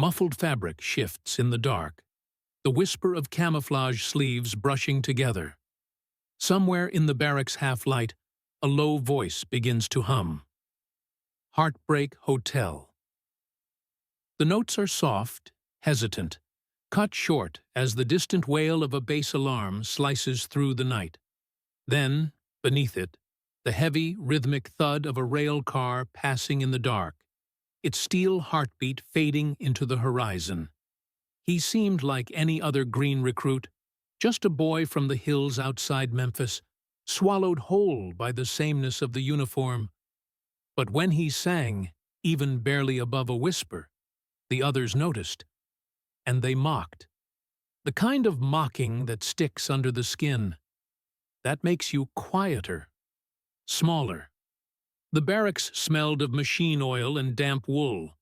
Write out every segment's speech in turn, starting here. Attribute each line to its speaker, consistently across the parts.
Speaker 1: Muffled fabric shifts in the dark, the whisper of camouflage sleeves brushing together. Somewhere in the barracks half-light, a low voice begins to hum. Heartbreak Hotel. The notes are soft, hesitant, cut short as the distant wail of a base alarm slices through the night. Then, beneath it, the heavy, rhythmic thud of a rail car passing in the dark, its steel heartbeat fading into the horizon. He seemed like any other green recruit, just a boy from the hills outside Memphis, swallowed whole by the sameness of the uniform. But when he sang, even barely above a whisper, the others noticed, and they mocked. The kind of mocking that sticks under the skin, that makes you quieter, smaller. The barracks smelled of machine oil and damp wool.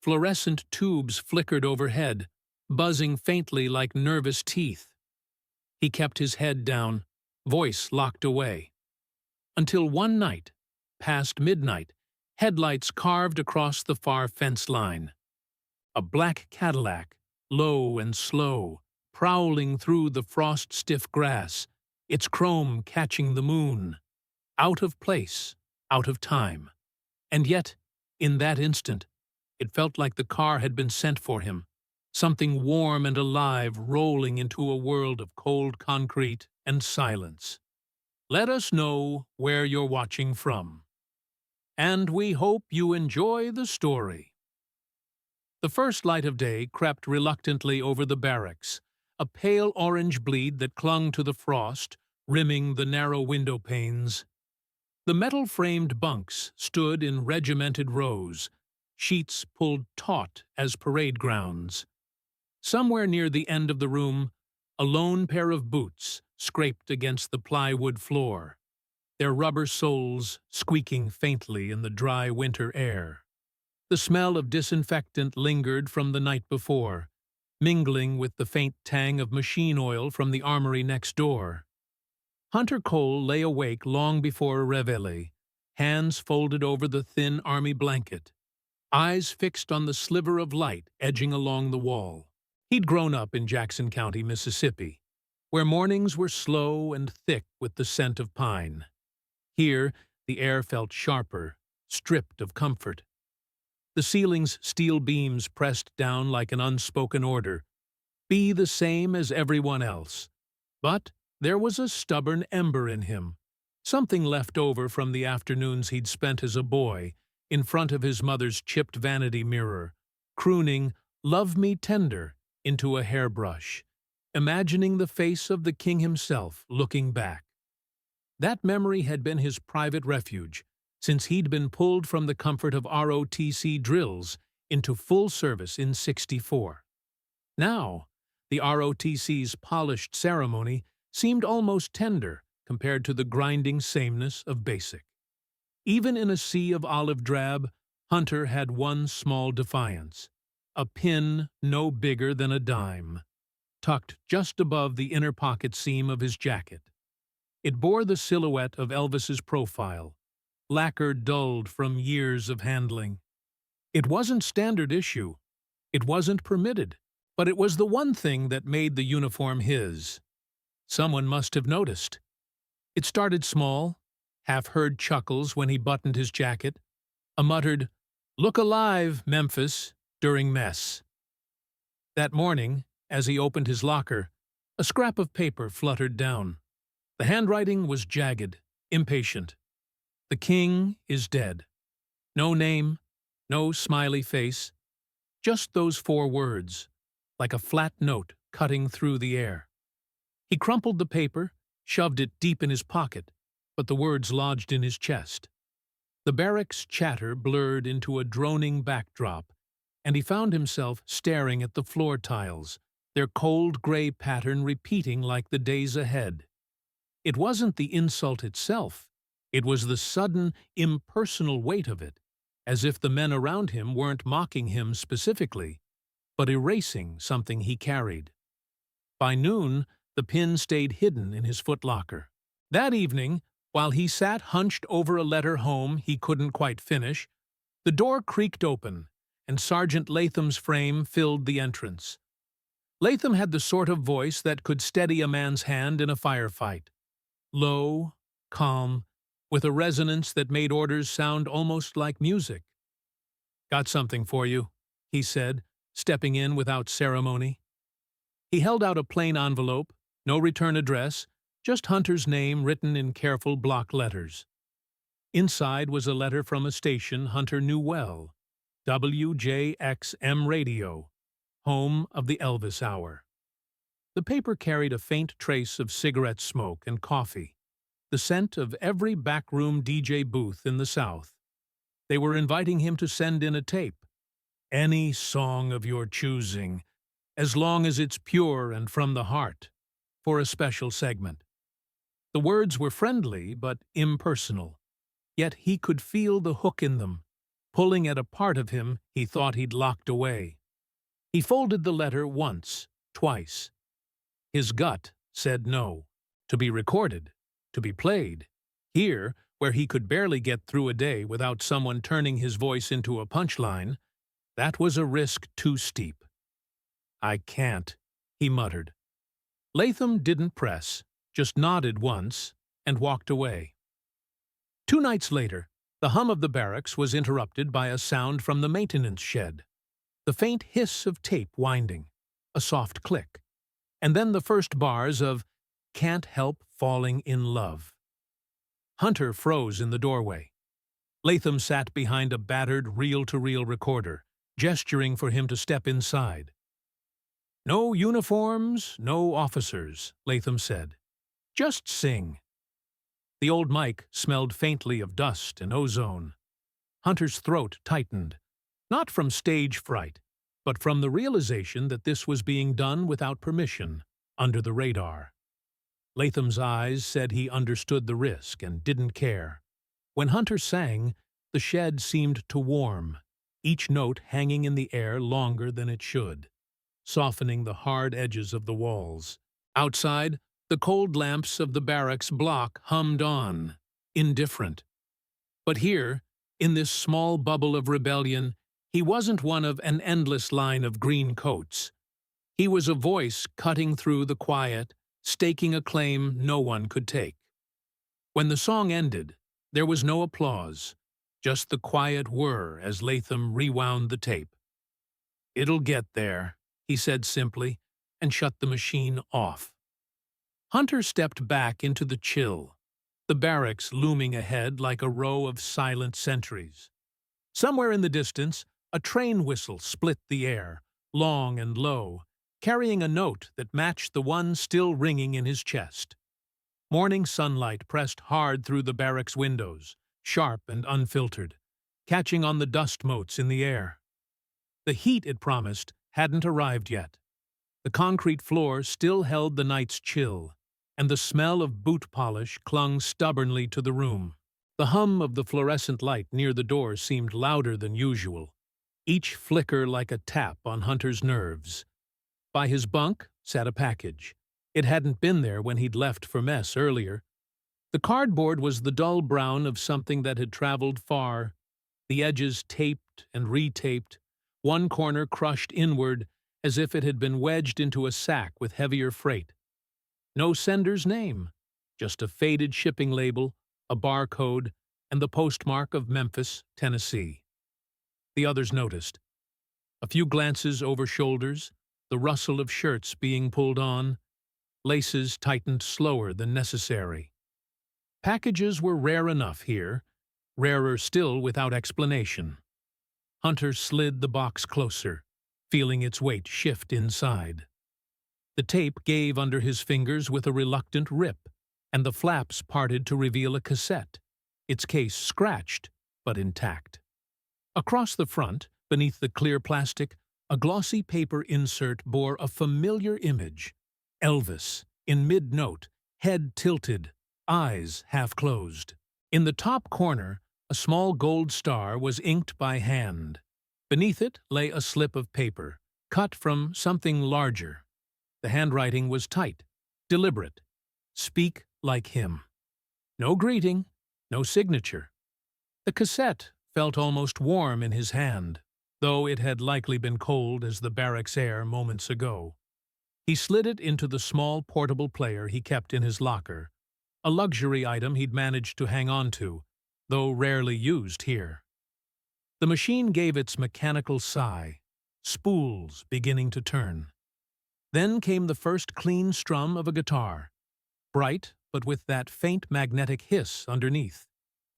Speaker 1: Fluorescent tubes flickered overhead, buzzing faintly like nervous teeth. He kept his head down, voice locked away. Until one night, past midnight, headlights carved across the far fence line. A black Cadillac, low and slow, prowling through the frost-stiff grass, its chrome catching the moon. Out of place, out of time. And yet, in that instant, it felt like the car had been sent for him, something warm and alive rolling into a world of cold concrete and silence. Let us know where you're watching from. And we hope you enjoy the story. The first light of day crept reluctantly over the barracks, a pale orange bleed that clung to the frost, rimming the narrow window panes. The metal-framed bunks stood in regimented rows, sheets pulled taut as parade grounds. Somewhere near the end of the room, a lone pair of boots scraped against the plywood floor, their rubber soles squeaking faintly in the dry winter air. The smell of disinfectant lingered from the night before, mingling with the faint tang of machine oil from the armory next door. Hunter Cole lay awake long before reveille, hands folded over the thin army blanket, eyes fixed on the sliver of light edging along the wall. He'd grown up in Jackson County, Mississippi, where mornings were slow and thick with the scent of pine. Here, the air felt sharper, stripped of comfort. The ceiling's steel beams pressed down like an unspoken order. Be the same as everyone else. But there was a stubborn ember in him, something left over from the afternoons he'd spent as a boy, in front of his mother's chipped vanity mirror, crooning "Love Me Tender" into a hairbrush, imagining the face of the king himself looking back. That memory had been his private refuge, since he'd been pulled from the comfort of ROTC drills into full service in '64. Now, the ROTC's polished ceremony seemed almost tender compared to the grinding sameness of basic. Even in a sea of olive drab, Hunter had one small defiance, a pin no bigger than a dime, tucked just above the inner pocket seam of his jacket. It bore the silhouette of Elvis's profile, lacquer dulled from years of handling. It wasn't standard issue, it wasn't permitted, but it was the one thing that made the uniform his. Someone must have noticed. It started small, half-heard chuckles when he buttoned his jacket, a muttered, "Look alive, Memphis," during mess. That morning, as he opened his locker, a scrap of paper fluttered down. The handwriting was jagged, impatient. The king is dead. No name, no smiley face, just those 4 words, like a flat note cutting through the air. He crumpled the paper, shoved it deep in his pocket, but the words lodged in his chest. The barracks chatter blurred into a droning backdrop, and he found himself staring at the floor tiles, their cold gray pattern repeating like the days ahead. It wasn't the insult itself. It was the sudden, impersonal weight of it, as if the men around him weren't mocking him specifically, but erasing something he carried. By noon, the pin stayed hidden in his footlocker. That evening, while he sat hunched over a letter home he couldn't quite finish, the door creaked open, and Sergeant Latham's frame filled the entrance. Latham had the sort of voice that could steady a man's hand in a firefight. Low, calm, with a resonance that made orders sound almost like music. "Got something for you," he said, stepping in without ceremony. He held out a plain envelope, no return address, just Hunter's name written in careful block letters. Inside was a letter from a station Hunter knew well, WJXM Radio, home of the Elvis Hour. The paper carried a faint trace of cigarette smoke and coffee, the scent of every backroom DJ booth in the South. They were inviting him to send in a tape. Any song of your choosing, as long as it's pure and from the heart, for a special segment. The words were friendly but impersonal, yet he could feel the hook in them, pulling at a part of him he thought he'd locked away. He folded the letter once, twice. His gut said no. To be recorded, to be played, here, where he could barely get through a day without someone turning his voice into a punchline, that was a risk too steep. "I can't," he muttered. Latham didn't press, just nodded once, and walked away. 2 nights later, the hum of the barracks was interrupted by a sound from the maintenance shed. The faint hiss of tape winding, a soft click, and then the first bars of "Can't Help Falling in Love." Hunter froze in the doorway. Latham sat behind a battered reel-to-reel recorder, gesturing for him to step inside. "No uniforms, no officers," Latham said. "Just sing." The old mic smelled faintly of dust and ozone. Hunter's throat tightened, not from stage fright, but from the realization that this was being done without permission, under the radar. Latham's eyes said he understood the risk and didn't care. When Hunter sang, the shed seemed to warm, each note hanging in the air longer than it should, softening the hard edges of the walls. Outside, the cold lamps of the barracks block hummed on, indifferent. But here, in this small bubble of rebellion, he wasn't one of an endless line of green coats. He was a voice cutting through the quiet, staking a claim no one could take. When the song ended, there was no applause, just the quiet whir as Latham rewound the tape. "It'll get there," he said simply, and shut the machine off. Hunter stepped back into the chill, the barracks looming ahead like a row of silent sentries. Somewhere in the distance, a train whistle split the air, long and low, carrying a note that matched the one still ringing in his chest. Morning sunlight pressed hard through the barracks windows, sharp and unfiltered, catching on the dust motes in the air. The heat it promised hadn't arrived yet. The concrete floor still held the night's chill, and the smell of boot polish clung stubbornly to the room. The hum of the fluorescent light near the door seemed louder than usual, each flicker like a tap on Hunter's nerves. By his bunk sat a package. It hadn't been there when he'd left for mess earlier. The cardboard was the dull brown of something that had traveled far, the edges taped and retaped, one corner crushed inward as if it had been wedged into a sack with heavier freight. No sender's name, just a faded shipping label, a barcode, and the postmark of Memphis, Tennessee. The others noticed. A few glances over shoulders, the rustle of shirts being pulled on, laces tightened slower than necessary. Packages were rare enough here, rarer still without explanation. Hunter slid the box closer, feeling its weight shift inside. The tape gave under his fingers with a reluctant rip, and the flaps parted to reveal a cassette, its case scratched but intact. Across the front, beneath the clear plastic, a glossy paper insert bore a familiar image. Elvis, in mid-note, head tilted, eyes half closed. In the top corner, a small gold star was inked by hand. Beneath it lay a slip of paper, cut from something larger. The handwriting was tight, deliberate. "Speak like him." No greeting, no signature. The cassette felt almost warm in his hand. though it had likely been cold as the barracks air moments ago. He slid it into the small portable player he kept in his locker, a luxury item he'd managed to hang on to, though rarely used here. The machine gave its mechanical sigh, spools beginning to turn. Then came the first clean strum of a guitar, bright but with that faint magnetic hiss underneath,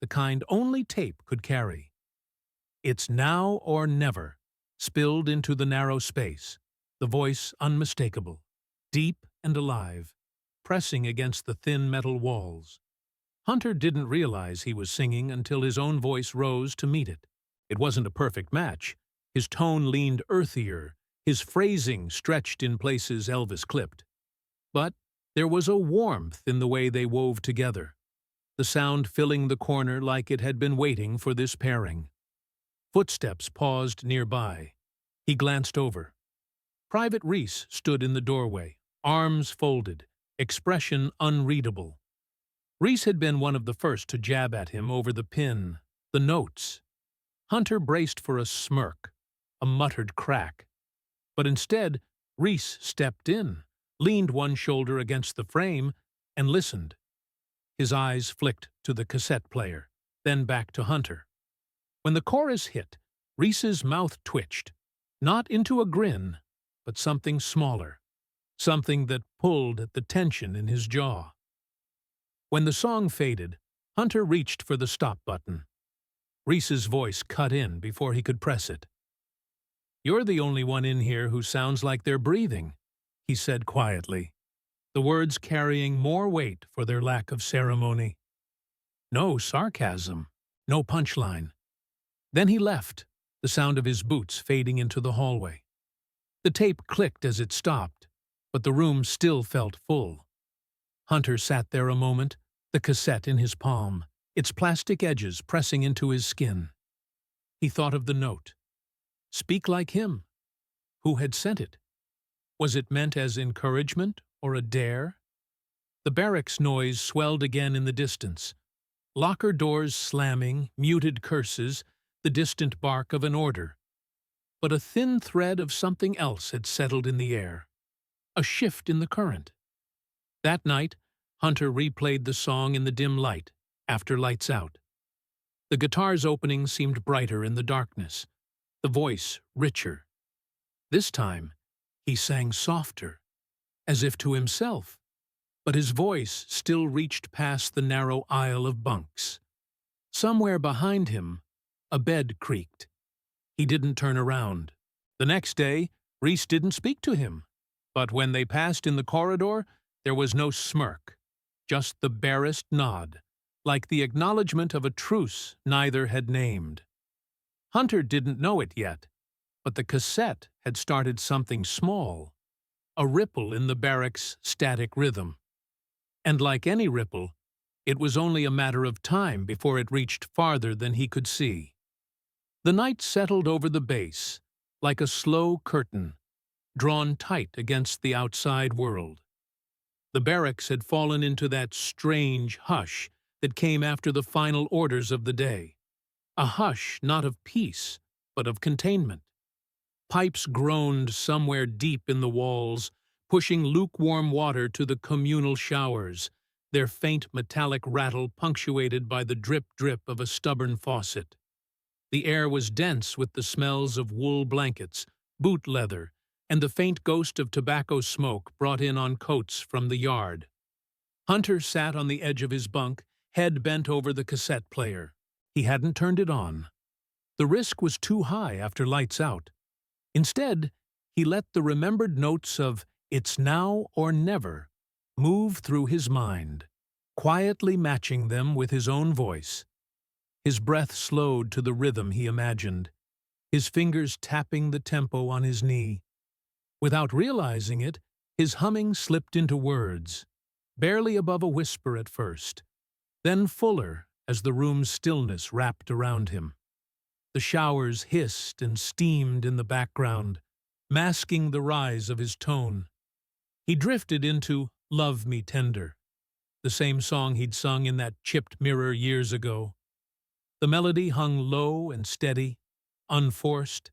Speaker 1: the kind only tape could carry. "It's now or never," spilled into the narrow space, the voice unmistakable, deep and alive, pressing against the thin metal walls. Hunter didn't realize he was singing until his own voice rose to meet it. It wasn't a perfect match. His tone leaned earthier, his phrasing stretched in places Elvis clipped. But there was a warmth in the way they wove together, the sound filling the corner like it had been waiting for this pairing. Footsteps paused nearby. He glanced over. Private Reese stood in the doorway, arms folded, expression unreadable. Reese had been one of the first to jab at him over the pin, the notes. Hunter braced for a smirk, a muttered crack. But instead, Reese stepped in, leaned one shoulder against the frame, and listened. His eyes flicked to the cassette player, then back to Hunter. When the chorus hit, Reese's mouth twitched, not into a grin, but something smaller, something that pulled at the tension in his jaw. When the song faded, Hunter reached for the stop button. Reese's voice cut in before he could press it. "You're the only one in here who sounds like they're breathing," he said quietly, the words carrying more weight for their lack of ceremony. No sarcasm, no punchline. Then he left, the sound of his boots fading into the hallway. The tape clicked as it stopped, but the room still felt full. Hunter sat there a moment, the cassette in his palm, its plastic edges pressing into his skin. He thought of the note. Speak like him. Who had sent it? Was it meant as encouragement or a dare? The barracks noise swelled again in the distance. Locker doors slamming, muted curses, the distant bark of an order. But a thin thread of something else had settled in the air. A shift in the current. That night, Hunter replayed the song in the dim light, after lights out. The guitar's opening seemed brighter in the darkness, the voice richer. This time, he sang softer, as if to himself, but his voice still reached past the narrow aisle of bunks. Somewhere behind him, a bed creaked. He didn't turn around. The next day, Reese didn't speak to him, but when they passed in the corridor, there was no smirk, just the barest nod, like the acknowledgement of a truce neither had named. Hunter didn't know it yet, but the cassette had started something small, a ripple in the barracks' static rhythm. And like any ripple, it was only a matter of time before it reached farther than he could see. The night settled over the base, like a slow curtain, drawn tight against the outside world. The barracks had fallen into that strange hush that came after the final orders of the day, a hush not of peace, but of containment. Pipes groaned somewhere deep in the walls, pushing lukewarm water to the communal showers, their faint metallic rattle punctuated by the drip-drip of a stubborn faucet. The air was dense with the smells of wool blankets, boot leather, and the faint ghost of tobacco smoke brought in on coats from the yard. Hunter sat on the edge of his bunk, head bent over the cassette player. He hadn't turned it on. The risk was too high after lights out. Instead, he let the remembered notes of "It's Now or Never" move through his mind, quietly matching them with his own voice. His breath slowed to the rhythm he imagined, his fingers tapping the tempo on his knee. Without realizing it, his humming slipped into words, barely above a whisper at first, then fuller as the room's stillness wrapped around him. The showers hissed and steamed in the background, masking the rise of his tone. He drifted into "Love Me Tender," the same song he'd sung in that chipped mirror years ago. The melody hung low and steady, unforced,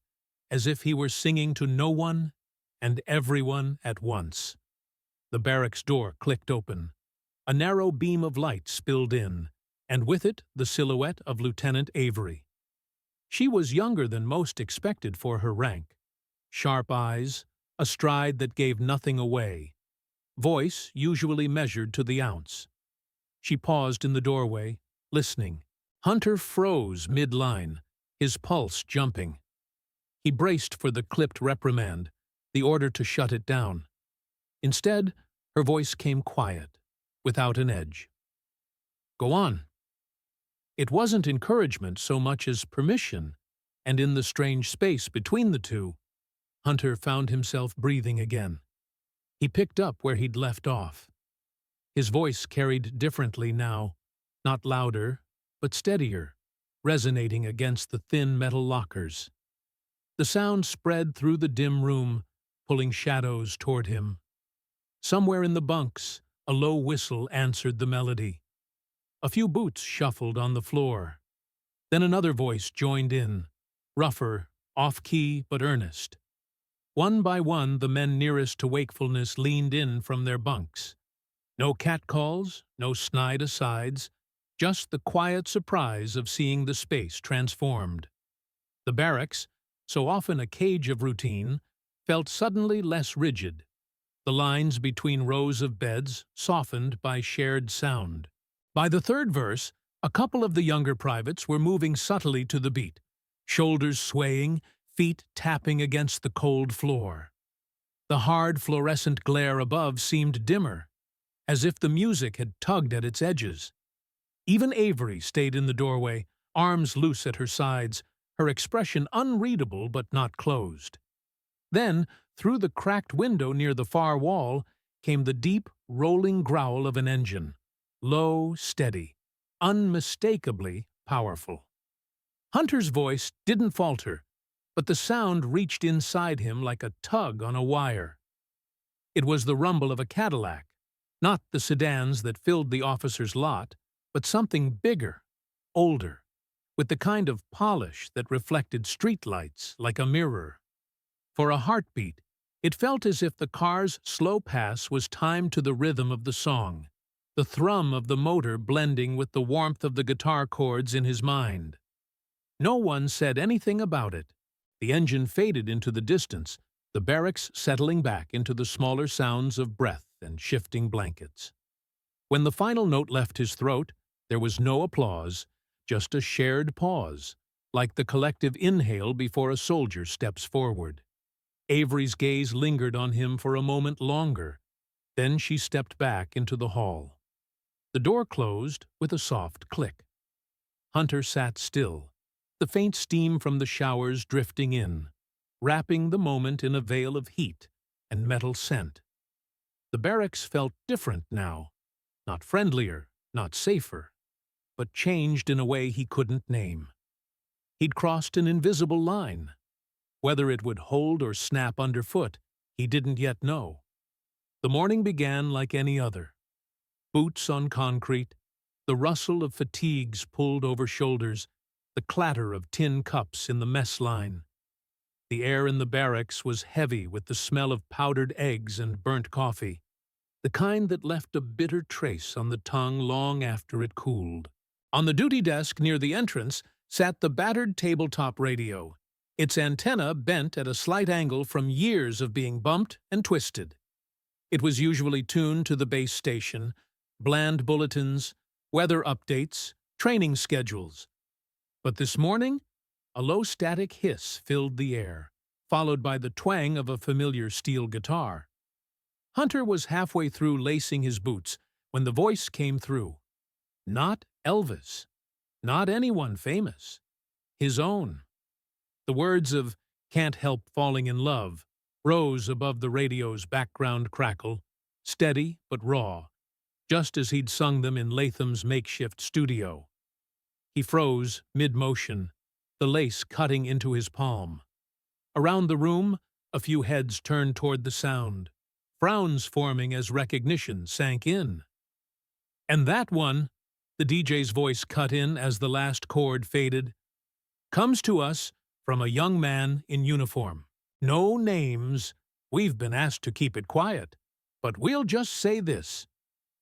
Speaker 1: as if he were singing to no one and everyone at once. The barracks door clicked open. A narrow beam of light spilled in, and with it the silhouette of Lieutenant Avery. She was younger than most expected for her rank. Sharp eyes, a stride that gave nothing away, voice usually measured to the ounce. She paused in the doorway, listening. Hunter froze mid-line, his pulse jumping. He braced for the clipped reprimand, the order to shut it down. Instead, her voice came quiet, without an edge. "Go on." It wasn't encouragement so much as permission, and in the strange space between the two, Hunter found himself breathing again. He picked up where he'd left off. His voice carried differently now, not louder, but steadier, resonating against the thin metal lockers. The sound spread through the dim room, pulling shadows toward him. Somewhere in the bunks, a low whistle answered the melody. A few boots shuffled on the floor. Then another voice joined in, rougher, off-key but earnest. One by one, the men nearest to wakefulness leaned in from their bunks. No catcalls, no snide asides, just the quiet surprise of seeing the space transformed. The barracks, so often a cage of routine, felt suddenly less rigid. The lines between rows of beds softened by shared sound. By the third verse, a couple of the younger privates were moving subtly to the beat, shoulders swaying, feet tapping against the cold floor. The hard fluorescent glare above seemed dimmer, as if the music had tugged at its edges. Even Avery stayed in the doorway, arms loose at her sides, her expression unreadable but not closed. Then, through the cracked window near the far wall, came the deep, rolling growl of an engine, low, steady, unmistakably powerful. Hunter's voice didn't falter, but the sound reached inside him like a tug on a wire. It was the rumble of a Cadillac, not the sedans that filled the officer's lot, but something bigger, older, with the kind of polish that reflected streetlights like a mirror. For a heartbeat, it felt as if the car's slow pass was timed to the rhythm of the song, the thrum of the motor blending with the warmth of the guitar chords in his mind. No one said anything about it. The engine faded into the distance, the barracks settling back into the smaller sounds of breath and shifting blankets. When the final note left his throat, there was no applause, just a shared pause, like the collective inhale before a soldier steps forward. Avery's gaze lingered on him for a moment longer. Then she stepped back into the hall. The door closed with a soft click. Hunter sat still, the faint steam from the showers drifting in, wrapping the moment in a veil of heat and metal scent. The barracks felt different now, not friendlier, not safer, but changed in a way he couldn't name. He'd crossed an invisible line. Whether it would hold or snap underfoot, he didn't yet know. The morning began like any other. Boots on concrete, the rustle of fatigues pulled over shoulders, the clatter of tin cups in the mess line. The air in the barracks was heavy with the smell of powdered eggs and burnt coffee, the kind that left a bitter trace on the tongue long after it cooled. On the duty desk near the entrance sat the battered tabletop radio, its antenna bent at a slight angle from years of being bumped and twisted. It was usually tuned to the base station, bland bulletins, weather updates, training schedules. But this morning, a low static hiss filled the air, followed by the twang of a familiar steel guitar. Hunter was halfway through lacing his boots when the voice came through. Not Elvis, not anyone famous, his own. The words of "Can't Help Falling in Love" rose above the radio's background crackle, steady but raw, just as he'd sung them in Latham's makeshift studio. He froze mid-motion, the lace cutting into his palm. Around the room, a few heads turned toward the sound, frowns forming as recognition sank in. "And that one," the DJ's voice cut in as the last chord faded, "comes to us from a young man in uniform. "No names. We've been asked to keep it quiet. But we'll just say this.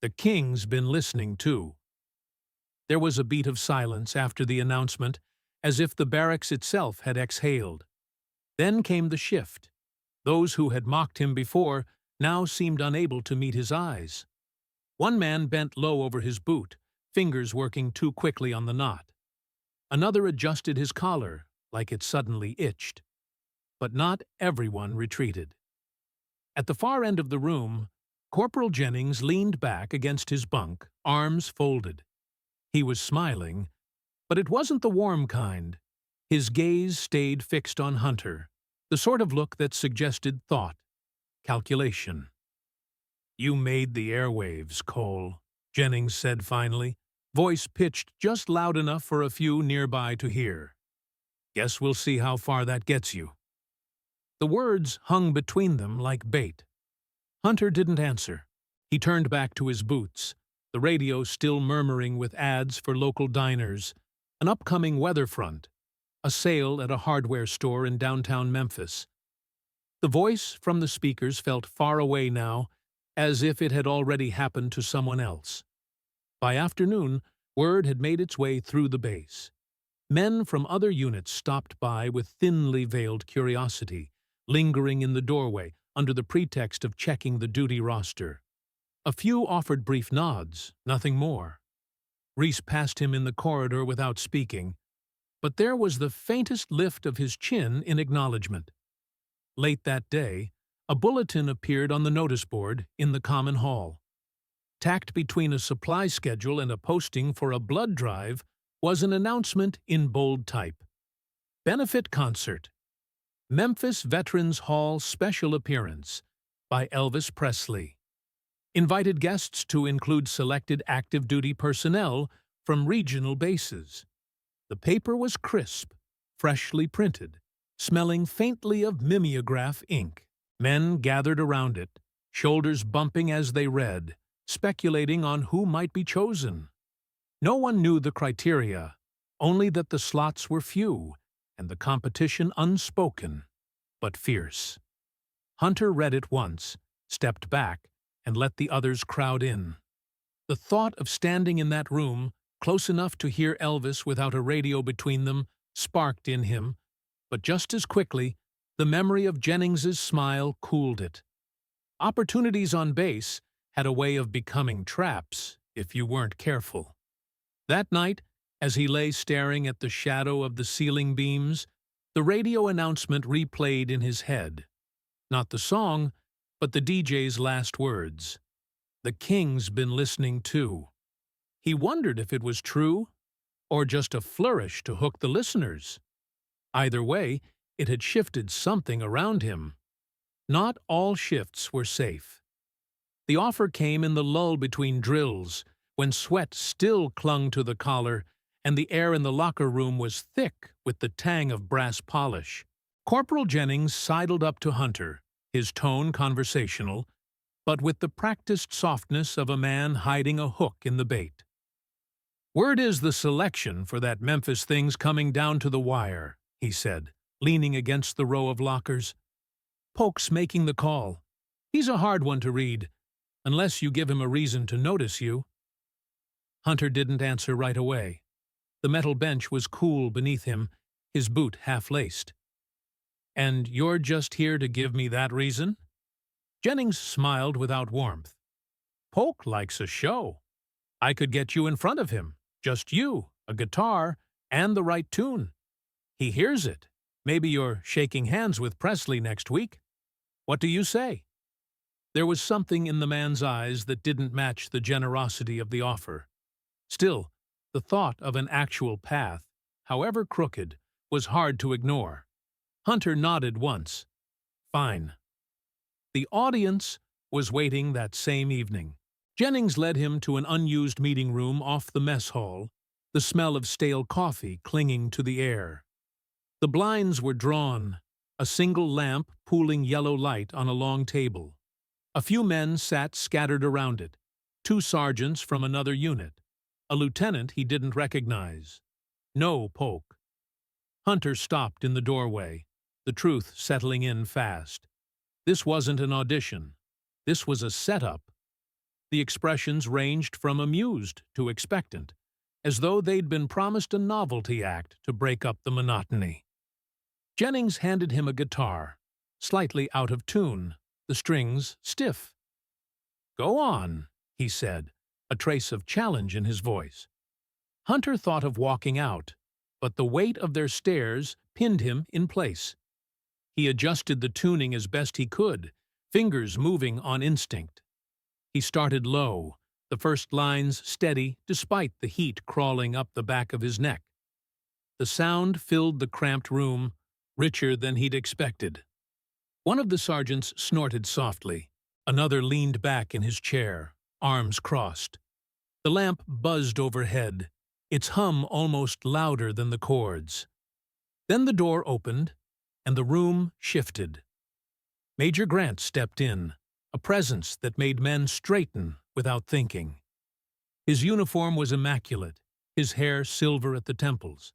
Speaker 1: The king's been listening too." There was a beat of silence after the announcement, as if the barracks itself had exhaled. Then came the shift. Those who had mocked him before now seemed unable to meet his eyes. One man bent low over his boot, fingers working too quickly on the knot. Another adjusted his collar, like it suddenly itched. But not everyone retreated. At the far end of the room, Corporal Jennings leaned back against his bunk, arms folded. He was smiling, but it wasn't the warm kind. His gaze stayed fixed on Hunter, the sort of look that suggested thought, calculation. "You made the airwaves, Cole," Jennings said finally, voice pitched just loud enough for a few nearby to hear. "Guess we'll see how far that gets you." The words hung between them like bait. Hunter didn't answer. He turned back to his boots, the radio still murmuring with ads for local diners, an upcoming weather front, a sale at a hardware store in downtown Memphis. The voice from the speakers felt far away now, as if it had already happened to someone else. By afternoon, word had made its way through the base. Men from other units stopped by with thinly veiled curiosity, lingering in the doorway under the pretext of checking the duty roster. A few offered brief nods, nothing more. Reese passed him in the corridor without speaking, but there was the faintest lift of his chin in acknowledgement. Late that day, a bulletin appeared on the notice board in the common hall. Tacked between a supply schedule and a posting for a blood drive was an announcement in bold type. "Benefit Concert. Memphis Veterans Hall Special Appearance by Elvis Presley. Invited guests to include selected active duty personnel from regional bases." The paper was crisp, freshly printed, smelling faintly of mimeograph ink. Men gathered around it, shoulders bumping as they read, speculating on who might be chosen. No one knew the criteria, only that the slots were few and the competition unspoken, but fierce. Hunter read it once, stepped back, and let the others crowd in. The thought of standing in that room, close enough to hear Elvis without a radio between them, sparked in him, but just as quickly, the memory of Jennings's smile cooled it. Opportunities on base had a way of becoming traps if you weren't careful. That night, as he lay staring at the shadow of the ceiling beams, the radio announcement replayed in his head. Not the song, but the DJ's last words. "The king's been listening too." He wondered if it was true, or just a flourish to hook the listeners. Either way, it had shifted something around him. Not all shifts were safe. The offer came in the lull between drills, when sweat still clung to the collar and the air in the locker room was thick with the tang of brass polish. Corporal Jennings sidled up to Hunter, his tone conversational, but with the practiced softness of a man hiding a hook in the bait. "Word is the selection for that Memphis thing's coming down to the wire," he said, leaning against the row of lockers. "Polk's making the call. He's a hard one to read, unless you give him a reason to notice you." Hunter didn't answer right away. The metal bench was cool beneath him, his boot half-laced. "And you're just here to give me that reason?" Jennings smiled without warmth. "Polk likes a show. I could get you in front of him, just you, a guitar, and the right tune. He hears it. Maybe you're shaking hands with Presley next week. What do you say?" There was something in the man's eyes that didn't match the generosity of the offer. Still, the thought of an actual path, however crooked, was hard to ignore. Hunter nodded once. "Fine." The audience was waiting that same evening. Jennings led him to an unused meeting room off the mess hall, the smell of stale coffee clinging to the air. The blinds were drawn, a single lamp pooling yellow light on a long table. A few men sat scattered around it, 2 sergeants from another unit, a lieutenant he didn't recognize. No Polk. Hunter stopped in the doorway, the truth settling in fast. This wasn't an audition. This was a setup. The expressions ranged from amused to expectant, as though they'd been promised a novelty act to break up the monotony. Jennings handed him a guitar, slightly out of tune, the strings stiff. "Go on," he said, a trace of challenge in his voice. Hunter thought of walking out, but the weight of their stares pinned him in place. He adjusted the tuning as best he could, fingers moving on instinct. He started low, the first lines steady despite the heat crawling up the back of his neck. The sound filled the cramped room, richer than he'd expected. One of the sergeants snorted softly. Another leaned back in his chair, arms crossed. The lamp buzzed overhead, its hum almost louder than the chords. Then the door opened, and the room shifted. Major Grant stepped in, a presence that made men straighten without thinking. His uniform was immaculate, his hair silver at the temples.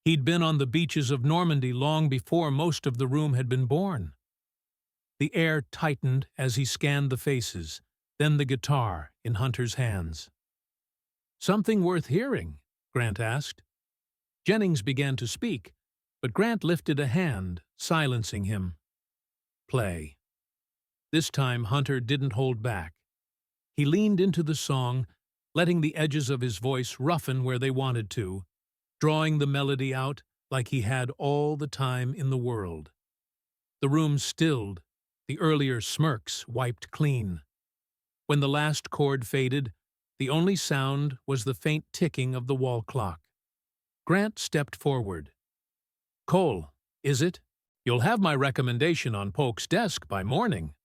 Speaker 1: He'd been on the beaches of Normandy long before most of the room had been born. The air tightened as he scanned the faces, then the guitar in Hunter's hands. "Something worth hearing?" Grant asked. Jennings began to speak, but Grant lifted a hand, silencing him. "Play." This time Hunter didn't hold back. He leaned into the song, letting the edges of his voice roughen where they wanted to, drawing the melody out like he had all the time in the world. The room stilled, the earlier smirks wiped clean. When the last chord faded, the only sound was the faint ticking of the wall clock. Grant stepped forward. "Cole, is it? You'll have my recommendation on Polk's desk by morning."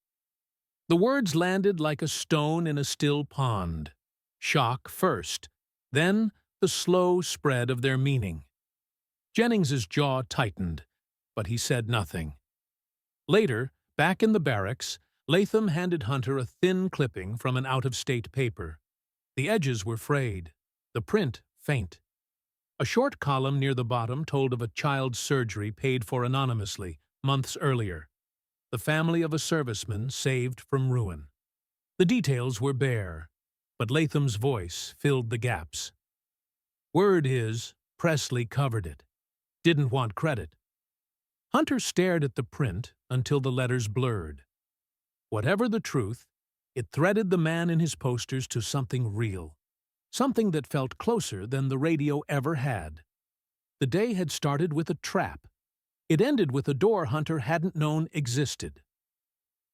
Speaker 1: The words landed like a stone in a still pond. Shock first, then the slow spread of their meaning. Jennings's jaw tightened, but he said nothing. Later, back in the barracks, Latham handed Hunter a thin clipping from an out-of-state paper. The edges were frayed, the print faint. A short column near the bottom told of a child's surgery paid for anonymously, months earlier. The family of a serviceman saved from ruin. The details were bare, but Latham's voice filled the gaps. "Word is, Presley covered it. Didn't want credit." Hunter stared at the print until the letters blurred. Whatever the truth, it threaded the man in his posters to something real, something that felt closer than the radio ever had. The day had started with a trap. It ended with a door Hunter hadn't known existed.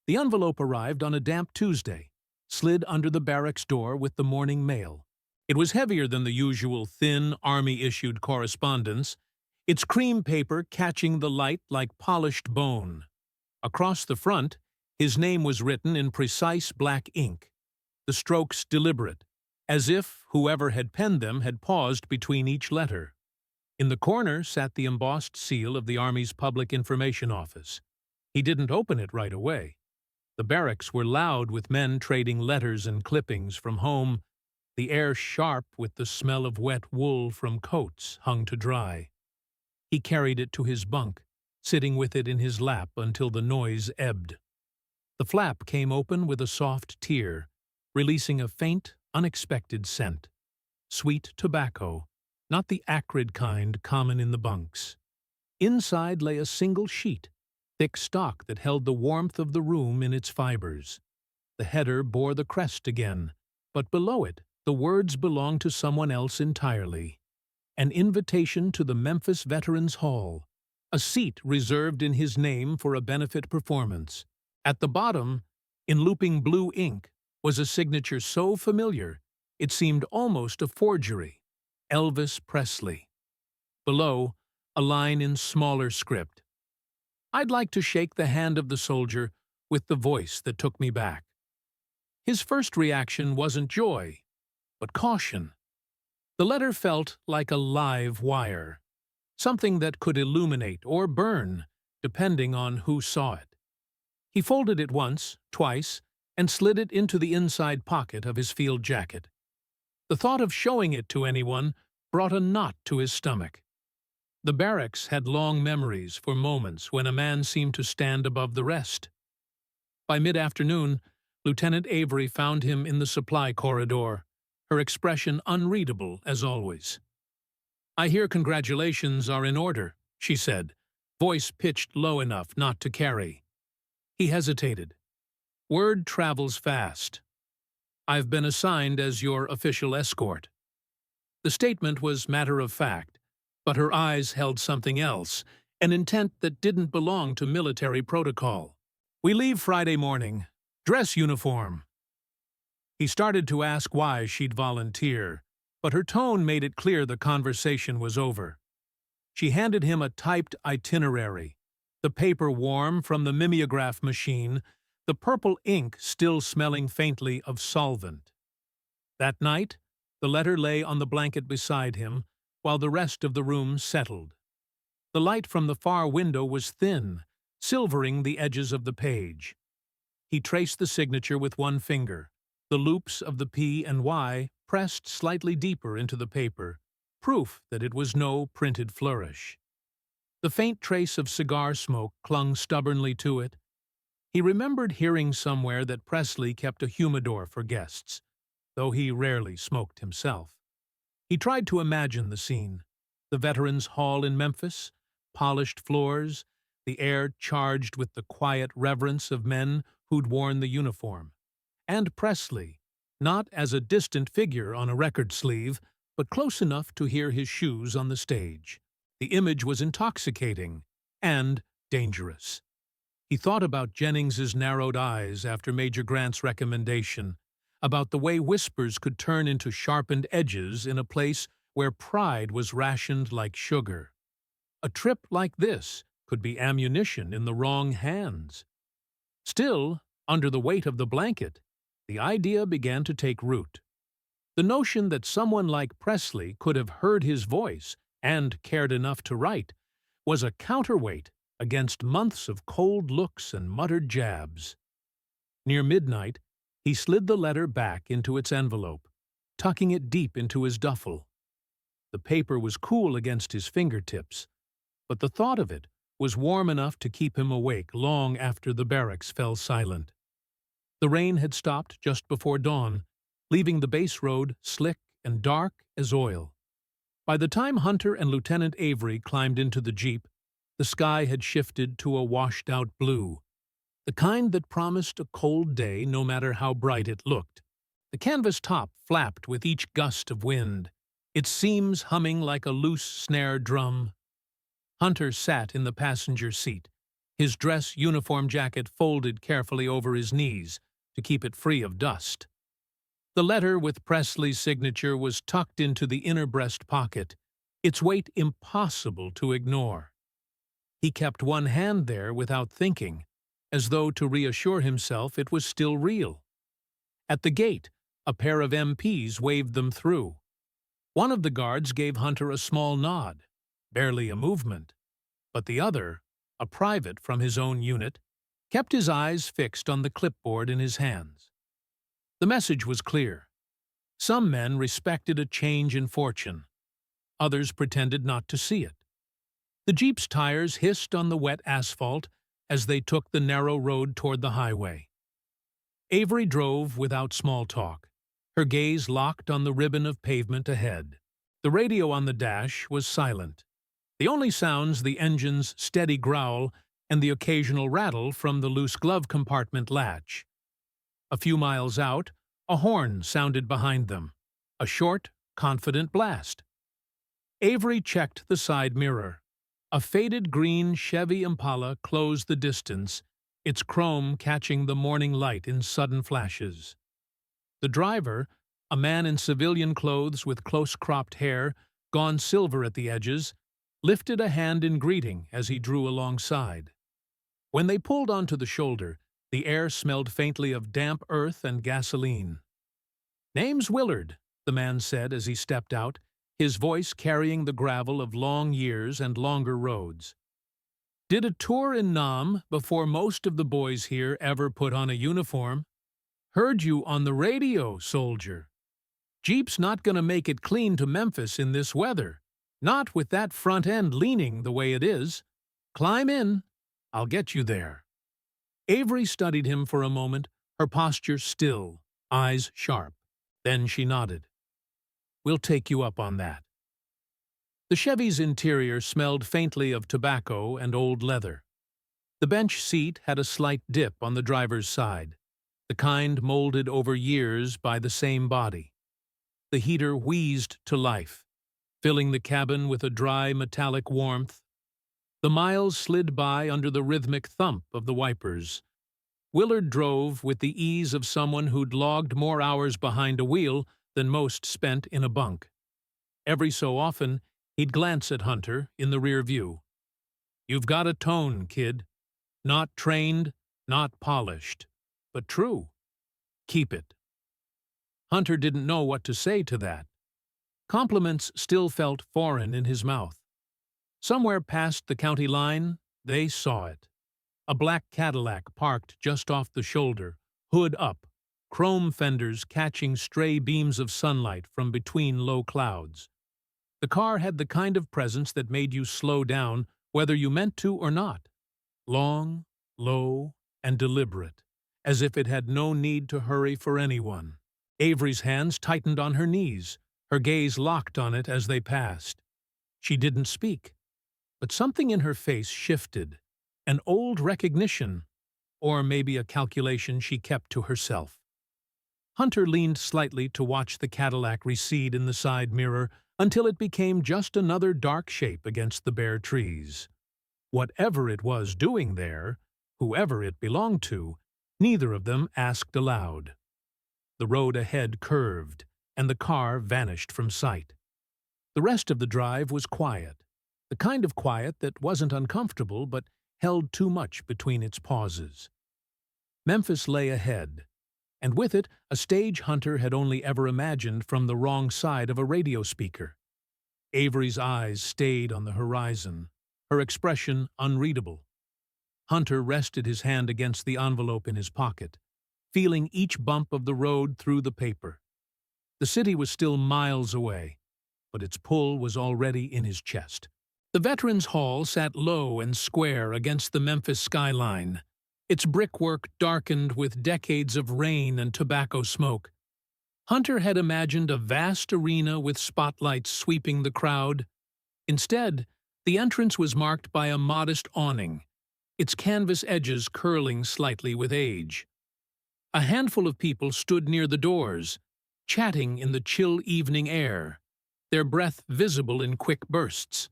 Speaker 1: The envelope arrived on a damp Tuesday, slid under the barracks door with the morning mail. It was heavier than the usual thin, Army-issued correspondence, its cream paper catching the light like polished bone. Across the front, his name was written in precise black ink, the strokes deliberate, as if whoever had penned them had paused between each letter. In the corner sat the embossed seal of the Army's Public Information Office. He didn't open it right away. The barracks were loud with men trading letters and clippings from home, the air sharp with the smell of wet wool from coats hung to dry. He carried it to his bunk, sitting with it in his lap until the noise ebbed. The flap came open with a soft tear, releasing a faint, unexpected scent. Sweet tobacco, not the acrid kind common in the bunks. Inside lay a single sheet, thick stock that held the warmth of the room in its fibers. The header bore the crest again, but below it the words belonged to someone else entirely. An invitation to the Memphis Veterans Hall, a seat reserved in his name for a benefit performance. At the bottom, in looping blue ink, was a signature so familiar it seemed almost a forgery. Elvis Presley. Below, a line in smaller script. "I'd like to shake the hand of the soldier with the voice that took me back." His first reaction wasn't joy, but caution. The letter felt like a live wire, something that could illuminate or burn, depending on who saw it. He folded it once, twice, and slid it into the inside pocket of his field jacket. The thought of showing it to anyone brought a knot to his stomach. The barracks had long memories for moments when a man seemed to stand above the rest. By mid-afternoon, Lieutenant Avery found him in the supply corridor, her expression unreadable as always. "I hear congratulations are in order," she said, voice pitched low enough not to carry. He hesitated. "Word travels fast. I've been assigned as your official escort." The statement was matter-of-fact, but her eyes held something else, an intent that didn't belong to military protocol. "We leave Friday morning. Dress uniform." He started to ask why she'd volunteer, but her tone made it clear the conversation was over. She handed him a typed itinerary, the paper warm from the mimeograph machine, the purple ink still smelling faintly of solvent. That night, the letter lay on the blanket beside him, while the rest of the room settled. The light from the far window was thin, silvering the edges of the page. He traced the signature with one finger, the loops of the P and Y pressed slightly deeper into the paper, proof that it was no printed flourish. The faint trace of cigar smoke clung stubbornly to it. He remembered hearing somewhere that Presley kept a humidor for guests, though he rarely smoked himself. He tried to imagine the scene: the Veterans Hall in Memphis, polished floors, the air charged with the quiet reverence of men who'd worn the uniform. And Presley, not as a distant figure on a record sleeve, but close enough to hear his shoes on the stage. The image was intoxicating and dangerous. He thought about Jennings's narrowed eyes after Major Grant's recommendation, about the way whispers could turn into sharpened edges in a place where pride was rationed like sugar. A trip like this could be ammunition in the wrong hands. Still, under the weight of the blanket, the idea began to take root. The notion that someone like Presley could have heard his voice and cared enough to write was a counterweight against months of cold looks and muttered jabs. Near midnight, he slid the letter back into its envelope, tucking it deep into his duffel. The paper was cool against his fingertips, but the thought of it was warm enough to keep him awake long after the barracks fell silent. The rain had stopped just before dawn, leaving the base road slick and dark as oil. By the time Hunter and Lieutenant Avery climbed into the Jeep, the sky had shifted to a washed-out blue, the kind that promised a cold day no matter how bright it looked. The canvas top flapped with each gust of wind, its seams humming like a loose snare drum. Hunter sat in the passenger seat, his dress uniform jacket folded carefully over his knees to keep it free of dust. The letter with Presley's signature was tucked into the inner breast pocket, its weight impossible to ignore. He kept one hand there without thinking, as though to reassure himself it was still real. At the gate, a pair of MPs waved them through. One of the guards gave Hunter a small nod, barely a movement, but the other, a private from his own unit, kept his eyes fixed on the clipboard in his hands. The message was clear. Some men respected a change in fortune. Others pretended not to see it. The Jeep's tires hissed on the wet asphalt as they took the narrow road toward the highway. Avery drove without small talk, her gaze locked on the ribbon of pavement ahead. The radio on the dash was silent. The only sounds the engine's steady growl and the occasional rattle from the loose glove compartment latch. A few miles out, a horn sounded behind them, a short, confident blast. Avery checked the side mirror. A faded green Chevy Impala closed the distance, its chrome catching the morning light in sudden flashes. The driver, a man in civilian clothes with close-cropped hair, gone silver at the edges, lifted a hand in greeting as he drew alongside. When they pulled onto the shoulder, the air smelled faintly of damp earth and gasoline. "Name's Willard," the man said as he stepped out, his voice carrying the gravel of long years and longer roads. "Did a tour in Nam before most of the boys here ever put on a uniform. Heard you on the radio, soldier. Jeep's not gonna make it clean to Memphis in this weather. Not with that front end leaning the way it is. Climb in. I'll get you there. Avery studied him for a moment, her posture still, eyes sharp. Then she nodded. We'll take you up on that. The Chevy's interior smelled faintly of tobacco and old leather. The bench seat had a slight dip on the driver's side, the kind molded over years by the same body. The heater wheezed to life, filling the cabin with a dry metallic warmth. The miles slid by under the rhythmic thump of the wipers. Willard drove with the ease of someone who'd logged more hours behind a wheel than most spent in a bunk. Every so often, he'd glance at Hunter in the rear view. You've got a tone, kid. Not trained, not polished, but true. Keep it. Hunter didn't know what to say to that. Compliments still felt foreign in his mouth. Somewhere past the county line, they saw it. A black Cadillac parked just off the shoulder, hood up, chrome fenders catching stray beams of sunlight from between low clouds. The car had the kind of presence that made you slow down, whether you meant to or not. Long, low, and deliberate, as if it had no need to hurry for anyone. Avery's hands tightened on her knees, her gaze locked on it as they passed. She didn't speak, but something in her face shifted, an old recognition, or maybe a calculation she kept to herself. Hunter leaned slightly to watch the Cadillac recede in the side mirror until it became just another dark shape against the bare trees. Whatever it was doing there, whoever it belonged to, neither of them asked aloud. The road ahead curved, and the car vanished from sight. The rest of the drive was quiet, the kind of quiet that wasn't uncomfortable but held too much between its pauses. Memphis lay ahead, and with it a stage Hunter had only ever imagined from the wrong side of a radio speaker. Avery's eyes stayed on the horizon, her expression unreadable. Hunter rested his hand against the envelope in his pocket, feeling each bump of the road through the paper. The city was still miles away, but its pull was already in his chest. The Veterans Hall sat low and square against the Memphis skyline, its brickwork darkened with decades of rain and tobacco smoke. Hunter had imagined a vast arena with spotlights sweeping the crowd. Instead, the entrance was marked by a modest awning, its canvas edges curling slightly with age. A handful of people stood near the doors, chatting in the chill evening air, their breath visible in quick bursts.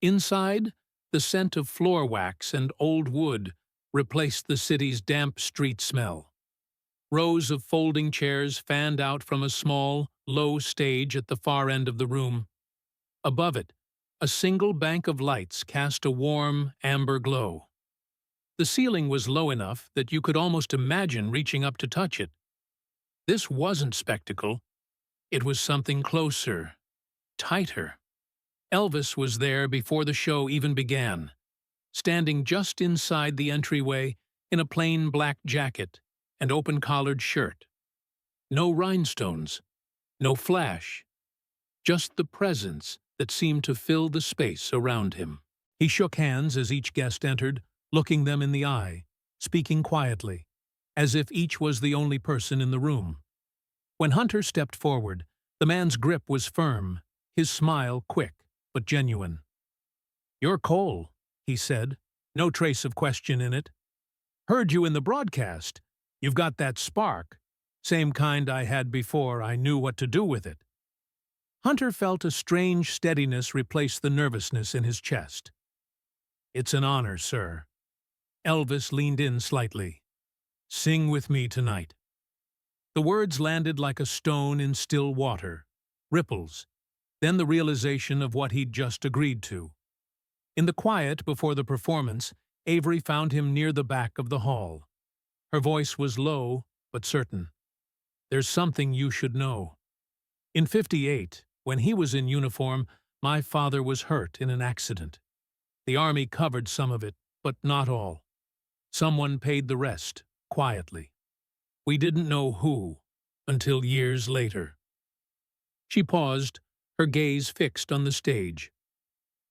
Speaker 1: Inside, the scent of floor wax and old wood replaced the city's damp street smell. Rows of folding chairs fanned out from a small, low stage at the far end of the room. Above it, a single bank of lights cast a warm, amber glow. The ceiling was low enough that you could almost imagine reaching up to touch it. This wasn't spectacle. It was something closer, tighter. Elvis was there before the show even began, standing just inside the entryway in a plain black jacket and open-collared shirt. No rhinestones, no flash, just the presence that seemed to fill the space around him. He shook hands as each guest entered, looking them in the eye, speaking quietly, as if each was the only person in the room. When Hunter stepped forward, the man's grip was firm, his smile quick but genuine. "You're Cole," he said, no trace of question in it. "Heard you in the broadcast. You've got that spark, same kind I had before I knew what to do with it." Hunter felt a strange steadiness replace the nervousness in his chest. "It's an honor, sir." Elvis leaned in slightly. "Sing with me tonight." The words landed like a stone in still water, ripples, then the realization of what he'd just agreed to. In the quiet before the performance, Avery found him near the back of the hall. Her voice was low but certain. "There's something you should know. In '58, when he was in uniform, my father was hurt in an accident. The Army covered some of it, but not all. Someone paid the rest, quietly. We didn't know who, until years later." She paused, her gaze fixed on the stage,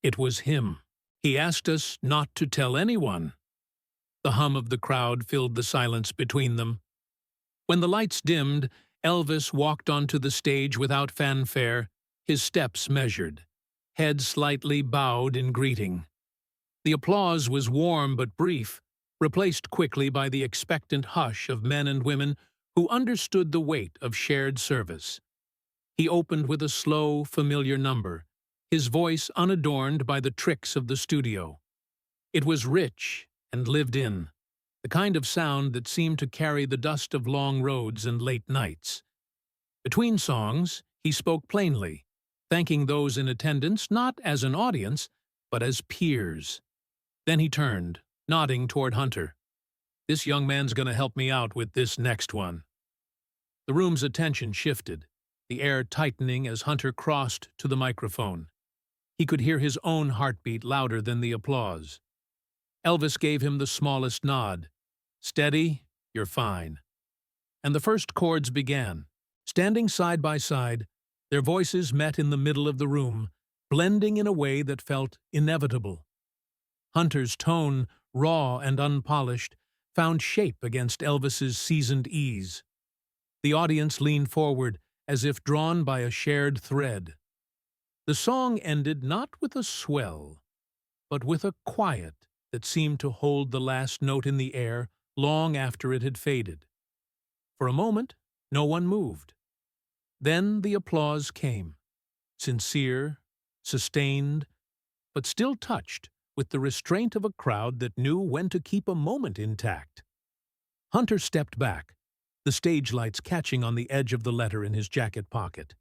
Speaker 1: It was him. He asked us not to tell anyone. The hum of the crowd filled the silence between them. When the lights dimmed, Elvis walked onto the stage without fanfare, his steps measured, head slightly bowed in greeting. The applause was warm but brief, replaced quickly by the expectant hush of men and women who understood the weight of shared service. He opened with a slow, familiar number, his voice unadorned by the tricks of the studio. It was rich and lived in, the kind of sound that seemed to carry the dust of long roads and late nights. Between songs, he spoke plainly, thanking those in attendance not as an audience, but as peers. Then he turned, nodding toward Hunter. "This young man's going to help me out with this next one." The room's attention shifted, the air tightening as Hunter crossed to the microphone. He could hear his own heartbeat louder than the applause. Elvis gave him the smallest nod. "Steady, you're fine." And the first chords began. Standing side by side, their voices met in the middle of the room, blending in a way that felt inevitable. Hunter's tone, raw and unpolished, found shape against Elvis's seasoned ease. The audience leaned forward, as if drawn by a shared thread. The song ended not with a swell, but with a quiet that seemed to hold the last note in the air long after it had faded. For a moment, no one moved. Then the applause came, sincere, sustained, but still touched with the restraint of a crowd that knew when to keep a moment intact. Hunter stepped back, the stage lights catching on the edge of the letter in his jacket pocket.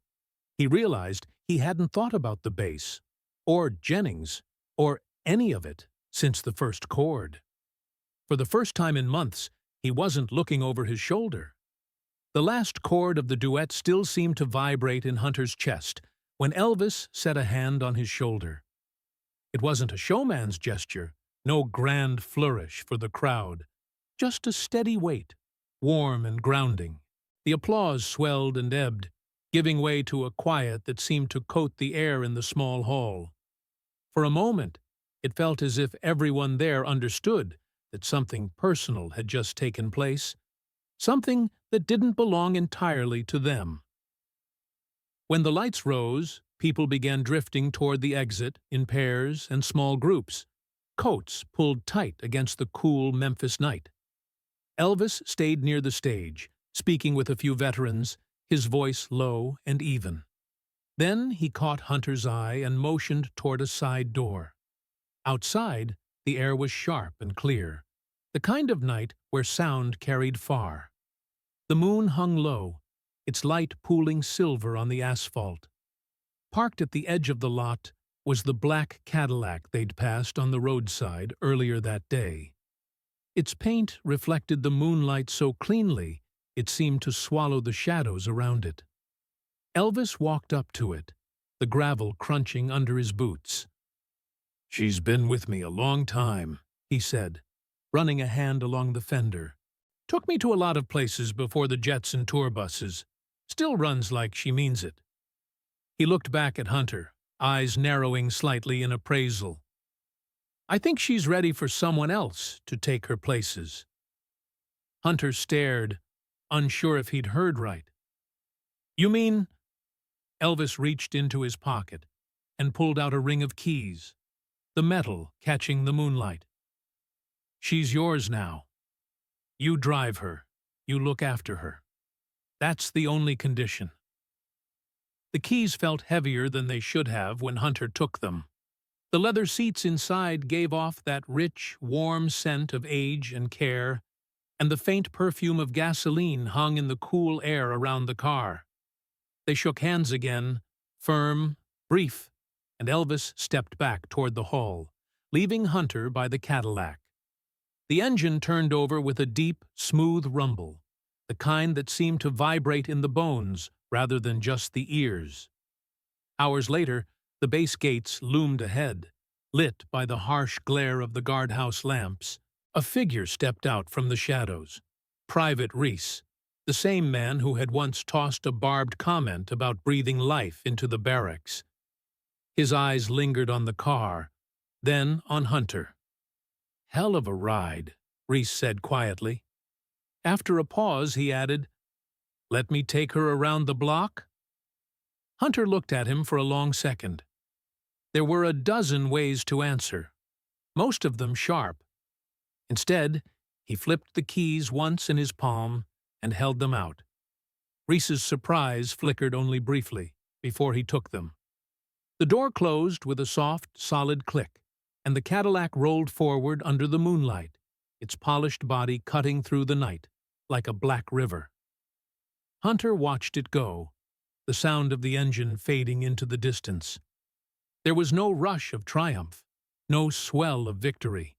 Speaker 1: He realized he hadn't thought about the bass, or Jennings, or any of it since the first chord. For the first time in months, he wasn't looking over his shoulder. The last chord of the duet still seemed to vibrate in Hunter's chest when Elvis set a hand on his shoulder. It wasn't a showman's gesture, no grand flourish for the crowd, just a steady weight, warm and grounding. The applause swelled and ebbed, giving way to a quiet that seemed to coat the air in the small hall. For a moment, it felt as if everyone there understood that something personal had just taken place, something that didn't belong entirely to them. When the lights rose, people began drifting toward the exit in pairs and small groups, coats pulled tight against the cool Memphis night. Elvis stayed near the stage, speaking with a few veterans, his voice low and even. Then he caught Hunter's eye and motioned toward a side door. Outside, the air was sharp and clear, the kind of night where sound carried far. The moon hung low, its light pooling silver on the asphalt. Parked at the edge of the lot was the black Cadillac they'd passed on the roadside earlier that day. Its paint reflected the moonlight so cleanly it seemed to swallow the shadows around it. Elvis walked up to it, the gravel crunching under his boots. "She's been with me a long time," he said, running a hand along the fender. "Took me to a lot of places before the Jetson tour buses. Still runs like she means it." He looked back at Hunter, eyes narrowing slightly in appraisal. "I think she's ready for someone else to take her places." Hunter stared, unsure if he'd heard right. "You mean—" Elvis reached into his pocket and pulled out a ring of keys, the metal catching the moonlight. "She's yours now. You drive her. You look after her. That's the only condition." The keys felt heavier than they should have when Hunter took them. The leather seats inside gave off that rich, warm scent of age and care, and the faint perfume of gasoline hung in the cool air around the car. They shook hands again, firm, brief, and Elvis stepped back toward the hall, leaving Hunter by the Cadillac. The engine turned over with a deep, smooth rumble, the kind that seemed to vibrate in the bones rather than just the ears. Hours later, the base gates loomed ahead, lit by the harsh glare of the guardhouse lamps. A figure stepped out from the shadows. Private Reese, the same man who had once tossed a barbed comment about breathing life into the barracks. His eyes lingered on the car, then on Hunter. "Hell of a ride," Reese said quietly. After a pause, he added, "Let me take her around the block?" Hunter looked at him for a long second. There were a dozen ways to answer, most of them sharp. Instead, he flipped the keys once in his palm and held them out. Reese's surprise flickered only briefly before he took them. The door closed with a soft, solid click, and the Cadillac rolled forward under the moonlight, its polished body cutting through the night like a black river. Hunter watched it go, the sound of the engine fading into the distance. There was no rush of triumph, no swell of victory,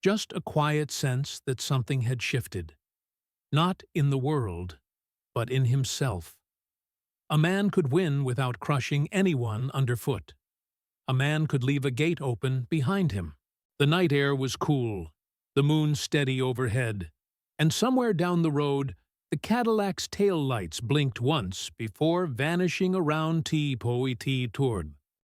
Speaker 1: just a quiet sense that something had shifted. Not in the world, but in himself. A man could win without crushing anyone underfoot. A man could leave a gate open behind him. The night air was cool, the moon steady overhead, and somewhere down the road, the Cadillac's tail lights blinked once before vanishing around T-Poiti Turb.